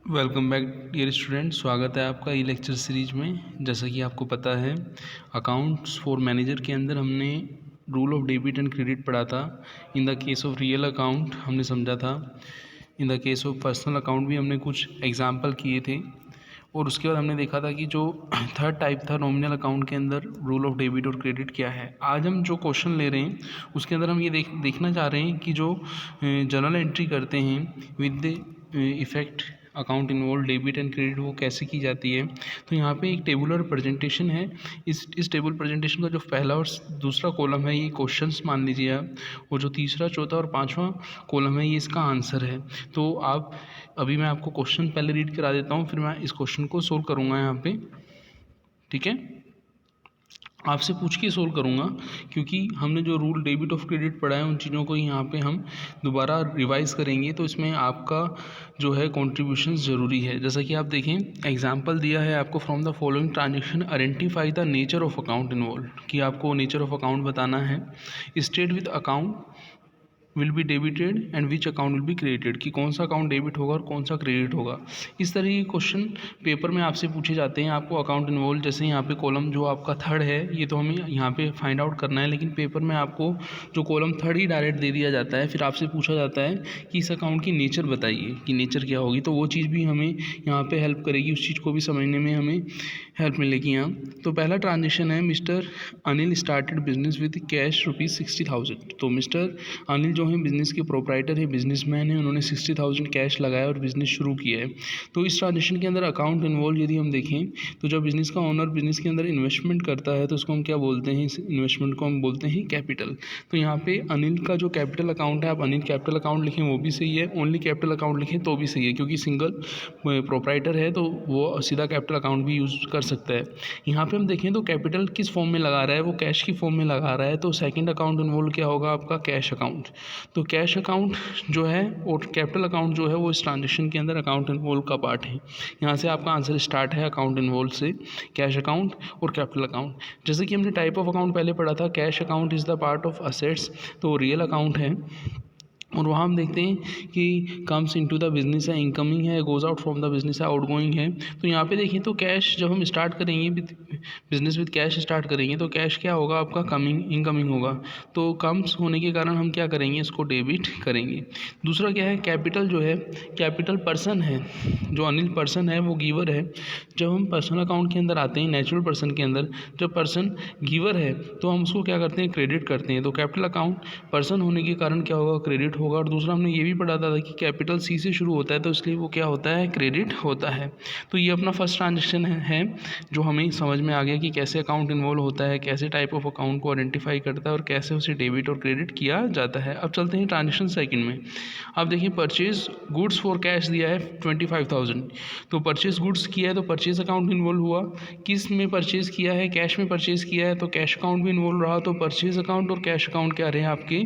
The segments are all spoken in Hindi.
Welcome back dear student. स्वागत है आपका ई लेक्चर सीरीज में। जैसा कि आपको पता है, अकाउंट्स फॉर मैनेजर के अंदर हमने rule of debit and credit पढ़ा था। In the case of real account हमने समझा था। In the case of personal account भी हमने कुछ एग्जाम्पल किए थे। और उसके बाद हमने देखा था कि जो थर्ड टाइप था नॉमिनल अकाउंट के अंदर रूल ऑफ डेबिट और क्रेडिट क्या है। आज हम जो क्वेश्चन ले रहे हैं उसके अंदर हम ये देखना चाह रहे हैं कि जो जर्नल एंट्री करते हैं with the effect account involve debit and credit, वो कैसे की जाती है। तो यहाँ पे एक टेबुलर प्रेजेंटेशन है। इस टेबल प्रेजेंटेशन का जो पहला और दूसरा कॉलम है ये क्वेश्चंस मान लीजिए आप, और जो तीसरा चौथा और पांचवा कॉलम है ये इसका आंसर है। तो आप अभी मैं आपको क्वेश्चन पहले रीड करा देता हूँ, फिर मैं इस क्वेश्चन को सोल्व करूँगा यहाँ पे। ठीक है, आपसे पूछ के सोल्व करूँगा, क्योंकि हमने जो रूल डेबिट ऑफ क्रेडिट पढ़ा है उन चीज़ों को यहाँ पे हम दोबारा रिवाइज करेंगे। तो इसमें आपका जो है कॉन्ट्रीब्यूशन ज़रूरी है। जैसा कि आप देखें, एग्जांपल दिया है आपको, from the following transaction identify the nature of account involve, कि आपको नेचर ऑफ अकाउंट बताना है। State with account will be debited and which account will be credited, कि कौन सा अकाउंट डेबिट होगा और कौन सा क्रेडिट होगा। इस तरह के क्वेश्चन पेपर में आपसे पूछे जाते हैं। आपको अकाउंट इन्वॉल्व, जैसे यहाँ पे कॉलम जो आपका थर्ड है ये तो हमें यहाँ पे फाइंड आउट करना है, लेकिन पेपर में आपको जो कॉलम थर्ड ही डायरेक्ट दे दिया जाता है। फिर आपसे पूछा जाता है कि इस अकाउंट की नेचर बताइए, कि नेचर क्या होगी। तो वो चीज़ भी हमें यहाँ पर हेल्प करेगी, उस चीज़ को भी समझने में हमें हेल्प मिलेगी यहाँ। तो पहला ट्रांजेक्शन है, mister Anil started business with cash ₹60,000। तो मिस्टर अनिल जो है बिज़नेस के प्रोप्राइटर है, बिजनेसमैन है, उन्होंने 60,000 कैश लगाया और बिज़नेस शुरू किया है। तो इस ट्रांजेक्शन के अंदर अकाउंट इन्वॉल्व यदि हम देखें, तो जब बिज़नेस का ओनर बिज़नेस के अंदर इन्वेस्टमेंट करता है तो उसको हम क्या बोलते हैं, इस इन्वेस्टमेंट को हम बोलते हैं कैपिटल। तो यहाँ पे अनिल का जो कैपिटल अकाउंट है, आप अनिल कैपिटल अकाउंट लिखें वो भी सही है, ओनली कैपिटल अकाउंट लिखें तो भी सही है, क्योंकि सिंगल प्रोप्राइटर है तो वो सीधा कैपिटल अकाउंट भी यूज़ कर सकता है। यहाँ पे हम देखें तो कैपिटल किस फॉर्म में लगा रहा है, वो कैश की फॉर्म में लगा रहा है। तो सेकंड अकाउंट इन्वॉल्व क्या होगा, आपका कैश अकाउंट। तो कैश अकाउंट जो है और कैपिटल अकाउंट जो है वो इस ट्रांजेक्शन के अंदर अकाउंट इन्वॉल्व का पार्ट है। यहाँ से आपका आंसर स्टार्ट है अकाउंट इन्वॉल्व से, कैश अकाउंट और कैपिटल अकाउंट। जैसे कि हमने टाइप ऑफ अकाउंट पहले पढ़ा था, cash account is the part of assets, तो रियल अकाउंट है। और वहाँ हम देखते हैं कि कम्स इनटू द बिजनेस है, इनकमिंग है, goes out from the business है, आउटगोइंग है। तो यहाँ पे देखिए तो कैश जब हम स्टार्ट करेंगे बिजनेस विद कैश स्टार्ट करेंगे तो कैश क्या होगा आपका, कमिंग इनकमिंग होगा। तो कम्स होने के कारण हम क्या करेंगे, इसको डेबिट करेंगे। दूसरा क्या है, कैपिटल जो है, कैपिटल पर्सन है, जो अनिल पर्सन है वो गिवर है। जब हम पर्सनल अकाउंट के अंदर आते हैं, नेचुरल पर्सन के अंदर, जब पर्सन गिवर है तो हम उसको क्या करते हैं, क्रेडिट करते हैं। तो कैपिटल अकाउंट पर्सन होने के कारण क्या होगा, क्रेडिट होगा। और दूसरा हमने ये भी पढ़ा था कि कैपिटल सी से शुरू होता है तो इसलिए वो क्या होता है, क्रेडिट होता है। तो ये अपना फर्स्ट ट्रांजेक्शन है जो हमें समझ में आ गया कि कैसे अकाउंट इन्वॉल्व होता है, कैसे टाइप ऑफ अकाउंट को आइडेंटिफाई करता है और कैसे उसे डेबिट और क्रेडिट किया जाता है। अब चलते हैं ट्रांजेक्शन सेकंड में। अब देखिए, परचेज गुड्स फॉर कैश दिया है 25,000। तो परचेज गुड्स किया है तो परचेज अकाउंट इन्वॉल्व हुआ। किस में परचेज किया है, कैश में परचेज किया है तो कैश अकाउंट भी इन्वॉल्व रहा। तो परचेज अकाउंट और कैश अकाउंट क्या रहे, आपके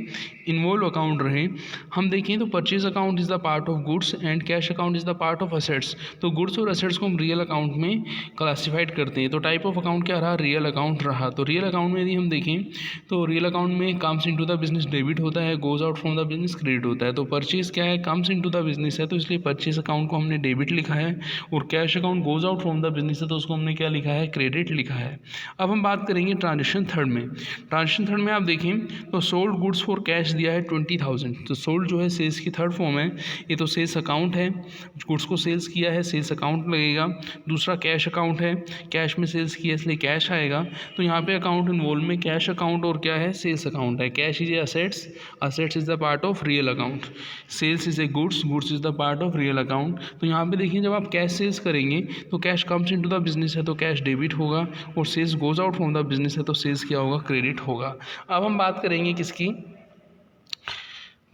इन्वॉल्व अकाउंट रहे। हम देखें तो purchase account is the part of goods and cash account is the part of assets. तो गुड्स और असेट्स को हम रियल अकाउंट में क्लासिफाइड करते हैं। तो टाइप ऑफ अकाउंट क्या रहा, रियल अकाउंट रहा। तो रियल अकाउंट में यदि हम देखें तो रियल अकाउंट में comes into the business debit होता है, goes out from the business credit होता है। तो परचेज क्या है, कम्स इनटू द बिजनेस है तो इसलिए परचेज अकाउंट को हमने डेबिट लिखा है। और cash account goes out from the business है तो उसको हमने क्या लिखा है, क्रेडिट लिखा है। अब हम बात करेंगे ट्रांजेक्शन थर्ड में। ट्रांजेक्शन थर्ड में आप देखें तो सोल्ड गुड्स फॉर कैश दिया है 20,000। तो सोल्ड जो है सेल्स की थर्ड फॉर्म है, ये तो सेल्स अकाउंट है, गुड्स को सेल्स किया है, सेल्स अकाउंट लगेगा। दूसरा कैश अकाउंट है, कैश में सेल्स किया इसलिए कैश आएगा। तो यहाँ पे अकाउंट इन्वॉल्व में कैश अकाउंट और क्या है, सेल्स अकाउंट है। Cash is assets, assets is the part of real account. Sales is a goods, goods is the part of real account. तो यहाँ पे देखिए जब आप कैश सेल्स करेंगे तो cash comes into the business है तो कैश डेबिट होगा, और sales goes out from the business है तो सेल्स क्या होगा, क्रेडिट होगा। अब हम बात करेंगे किसकी,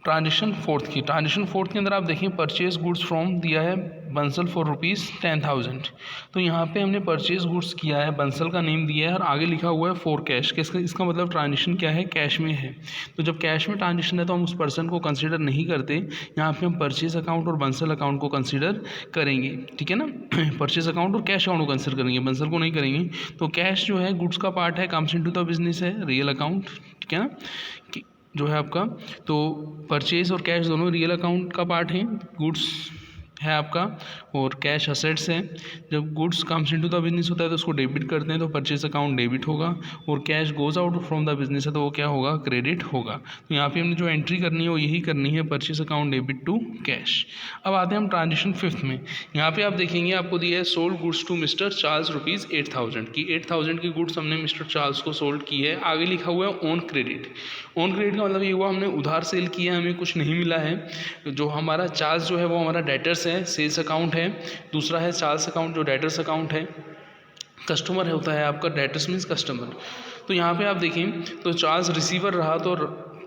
ट्रांजेक्शन फोर्थ की। ट्रांजेक्शन फोर्थ के अंदर आप देखिए परचेज गुड्स फ्रॉम दिया है बंसल फॉर ₹10,000। तो यहाँ पे हमने परचेज गुड्स किया है, बंसल का नेम दिया है और आगे लिखा हुआ है फॉर कैश। इसका मतलब ट्रांजेक्शन क्या है, कैश में है। तो जब कैश में ट्रांजेक्शन है तो हम उस पर्सन को कंसिडर नहीं करते, यहाँ पे हम परचेज अकाउंट और बंसल अकाउंट को कंसिडर करेंगे। ठीक है ना, परचेज अकाउंट और कैश अकाउंट को कंसिडर करेंगे, बंसल को नहीं करेंगे। तो कैश जो है गुड्स का पार्ट है, कम्स इनटू द बिजनेस है, रियल अकाउंट। ठीक है ना, जो है आपका, तो परचेज और कैश दोनों रियल अकाउंट का पार्ट हैं, गुड्स है आपका, और कैश असेट्स है। जब goods comes into the business होता है तो उसको डेबिट करते हैं तो परचेज अकाउंट डेबिट होगा, और cash goes out from the business है तो वो क्या होगा, क्रेडिट होगा। तो यहाँ पे हमने जो एंट्री करनी है वो यही करनी है, purchase account debit to cash. अब आते हैं हम ट्रांजेक्शन 5th में। यहाँ पे आप देखेंगे आपको दिया है sold goods to mister Charles ₹8,000 की, 8,000 की गुड्स हमने मिस्टर चार्ल्स को सोल्ड की है। आगे लिखा हुआ है ऑन क्रेडिट। ऑन क्रेडिट का मतलब ये हुआ हमने उधार सेल किया है, हमें कुछ नहीं मिला है। जो हमारा चार्ल्स जो है वो हमारा डेटर्स है, सेल्स अकाउंट है। दूसरा है चार्ल्स अकाउंट जो डेटर्स अकाउंट है। कस्टमर होता है आपका, डेटर्स मीन्स कस्टमर। तो यहाँ पे आप देखें तो चार्ल्स रिसीवर रहा तो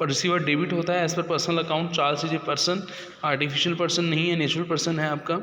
रिसीवर डेबिट होता है as per personal account. Charles is a person, artificial person नहीं है, नेचुरल पर्सन है आपका,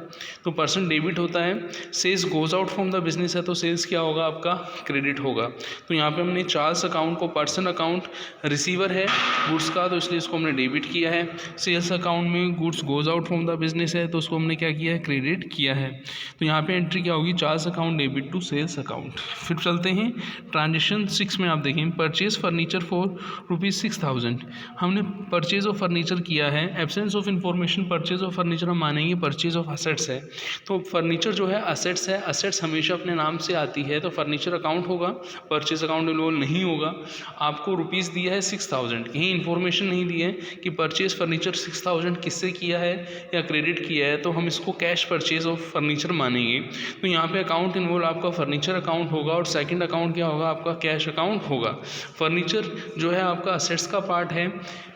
तो पर्सन डेबिट होता है। Sales goes out from the business है तो सेल्स क्या होगा आपका, क्रेडिट होगा। तो यहाँ पे हमने चार्ल्स अकाउंट को पर्सन अकाउंट, रिसीवर है गुड्स का तो इसलिए इसको हमने डेबिट किया है। सेल्स अकाउंट में goods goes out from the business है तो उसको हमने क्या किया है, क्रेडिट किया है। तो यहाँ पे एंट्री क्या होगी, Charles account debit to sales account. फिर चलते हैं ट्रांजेक्शन 6 में। आप देखें परचेज फर्नीचर फॉर ₹6,000, हमने परचेज ऑफ फर्नीचर किया है। Absence of information, purchase of furniture हम मानेंगे परचेज ऑफ असेट्स है। तो फर्नीचर जो है असेट्स है, असेट्स हमेशा अपने नाम से आती है तो फर्नीचर अकाउंट होगा, परचेज अकाउंट इन्वॉल्व नहीं होगा। आपको रुपीज़ दिया है 6,000, कहीं इन्फॉर्मेशन नहीं दी है कि परचेज फर्नीचर 6,000 किससे किया है या क्रेडिट किया है, तो हम इसको कैश परचेज ऑफ फर्नीचर मानेंगे। तो यहाँ पे अकाउंट इन्वॉल्व आपका फर्नीचर अकाउंट होगा और सेकंड अकाउंट क्या होगा आपका, कैश अकाउंट होगा। फर्नीचर जो है आपका असेट्स का पार्ट है,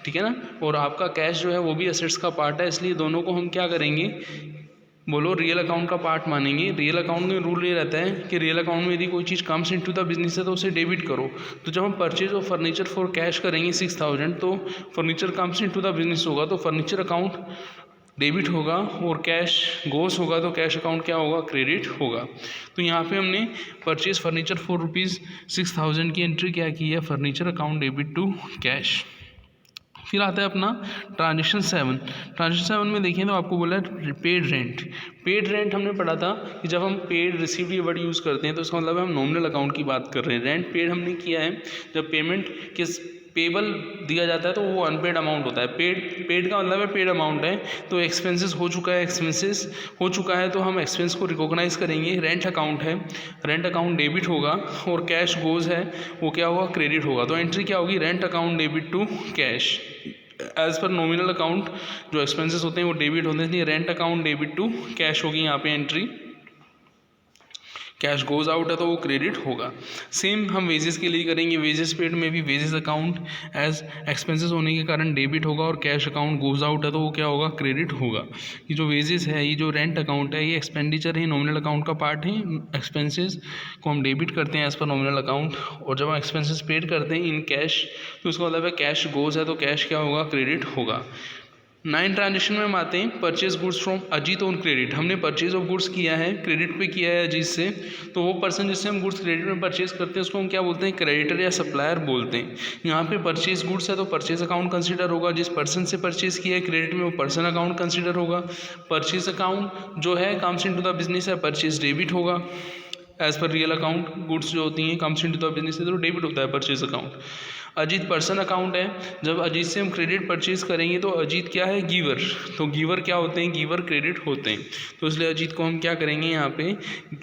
ठीक है ना, और आपका कैश जो है वो भी असेट्स का पार्ट है, इसलिए दोनों को हम क्या करेंगे, बोलो रियल अकाउंट का पार्ट मानेंगे। रियल अकाउंट में रूल ये रहता है कि रियल अकाउंट में यदि कोई चीज़ कम्स इनटू द बिजनेस है तो उसे डेबिट करो। तो जब हम purchase of furniture for cash करेंगे 6,000 तो furniture comes into the business होगा तो फर्नीचर अकाउंट डेबिट होगा, और कैश गोस होगा तो कैश अकाउंट क्या होगा, क्रेडिट होगा। तो यहाँ पे हमने परचेज फर्नीचर फॉर ₹6,000 की एंट्री क्या की है, furniture account debit to cash. फिर आता है अपना ट्रांजेक्शन 7। ट्रांजेक्शन 7 में देखें तो आपको बोला है पेड रेंट। पेड रेंट हमने पढ़ा था कि जब हम पेड रिसीव्ड ये वर्ड यूज़ करते हैं तो इसका मतलब है हम नॉमिनल अकाउंट की बात कर रहे हैं। रेंट पेड हमने किया है, जब पेमेंट किस पेबल दिया जाता है तो वो अनपेड अमाउंट होता है। पेड का मतलब है पेड अमाउंट है, तो एक्सपेंसेस हो चुका है, एक्सपेंसेस हो चुका है तो हम एक्सपेंस को रिकॉग्नाइज करेंगे। रेंट अकाउंट है, रेंट अकाउंट डेबिट होगा, और कैश गोज है वो क्या होगा, क्रेडिट होगा। तो एंट्री क्या होगी, rent account debit to cash. As per nominal account जो एक्सपेंसेस होते हैं वो डेबिट होते हैं, इसलिए rent account debit to cash होगी यहाँ पे एंट्री। कैश गोज आउट है तो वो क्रेडिट होगा। सेम हम वेजेस के लिए करेंगे, वेजेस पेड में भी वेजेस अकाउंट एज एक्सपेंसेस होने के कारण डेबिट होगा, और कैश अकाउंट गोज आउट है तो वो क्या होगा, क्रेडिट होगा। ये जो वेजेस है, ये जो रेंट अकाउंट है, ये एक्सपेंडिचर है, नॉमिनल अकाउंट का पार्ट है। एक्सपेंसेस को हम डेबिट करते हैं एज पर नॉमिनल अकाउंट, और जब हम एक्सपेंसेस पेड करते हैं इन कैश तो उसका मतलब है कैश गोज है तो कैश क्या होगा, क्रेडिट होगा। 9 ट्रांजेक्शन में हम आते हैं purchase goods from Ajit on credit. हमने परचेज ऑफ गुड्स किया है, क्रेडिट पे किया है अजीत से, तो वो पर्सन जिससे हम गुड्स क्रेडिट में परचेज करते हैं उसको हम क्या बोलते हैं, क्रेडिटर या सप्लायर बोलते हैं। यहाँ पे परचेज गुड्स है तो परचेज अकाउंट कंसीडर होगा, जिस पर्सन से परचेज किया है क्रेडिट में वो पर्सन अकाउंट कंसीडर होगा। परचेज अकाउंट जो है कम्स इनटू द बिजनेस है, परचेज डेबिट होगा as per real account. Goods जो होती हैं कम्स इनटू द बिजनेस है तो डेबिट होता है purchase account. Ajit person account है, जब अजीत से हम क्रेडिट परचेज करेंगे तो अजीत क्या है, गिवर, तो गिवर क्या होते हैं, गिवर क्रेडिट होते हैं, तो इसलिए अजीत को हम क्या करेंगे यहाँ पे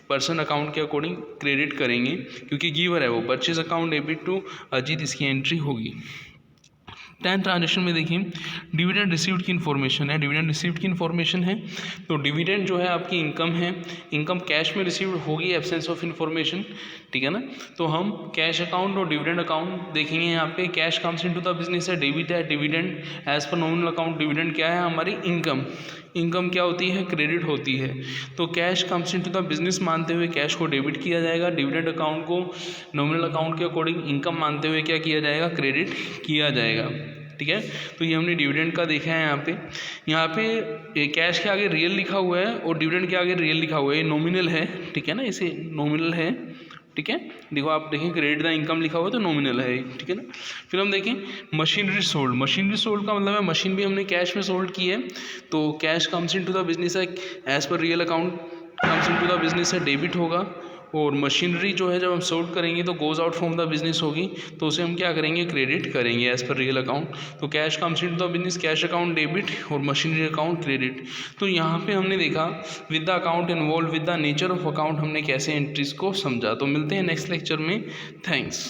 पर्सन अकाउंट के अकॉर्डिंग क्रेडिट करेंगे क्योंकि गिवर है वो। Purchase account debit to Ajit इसकी एंट्री होगी। 10 ट्रांजेक्शन में देखिए डिविडेंड रिसीव्ड की इन्फॉर्मेशन है। डिविडेंड रिसीव्ड की इन्फॉर्मेशन है तो डिविडेंड जो है आपकी इनकम है, इनकम कैश में रिसीव्ड होगी, एब्सेंस ऑफ इन्फॉर्मेशन, ठीक है ना। तो हम कैश अकाउंट और डिविडेंड अकाउंट देखेंगे। यहाँ पे cash comes into the business है, डेबिट है, dividend as per nominal account. Dividend क्या है, हमारी इनकम, इनकम क्या होती है, क्रेडिट होती है। तो cash comes into the business मानते हुए कैश को डेबिट किया जाएगा, डिविडेंड अकाउंट को नॉमिनल अकाउंट के अकॉर्डिंग इनकम मानते हुए क्या किया जाएगा, क्रेडिट किया जाएगा, ठीक है। तो ये हमने डिविडेंड का देखा है। यहाँ पे कैश के आगे रियल लिखा हुआ है और डिविडेंड के आगे रियल लिखा हुआ है, ये नॉमिनल है, ठीक है ना, इसे नॉमिनल है, ठीक है। देखो आप देखें क्रेडिट द इनकम लिखा हुआ है तो नॉमिनल है, ठीक है ना। फिर हम देखें मशीनरी सोल्ड। मशीनरी सोल्ड का मतलब है मशीन भी हमने कैश में सोल्ड की है तो cash comes into the business है as per real account, comes into the business है, डेबिट होगा, और मशीनरी जो है जब हम सोल्ड करेंगे तो goes out from the business होगी, तो उसे हम क्या करेंगे, क्रेडिट करेंगे एज पर रियल अकाउंट। तो cash comes into the business, cash account debit और मशीनरी अकाउंट क्रेडिट। तो यहाँ पे हमने देखा with the account involve with the nature of account हमने कैसे एंट्रीज को समझा। तो मिलते हैं नेक्स्ट लेक्चर में। थैंक्स।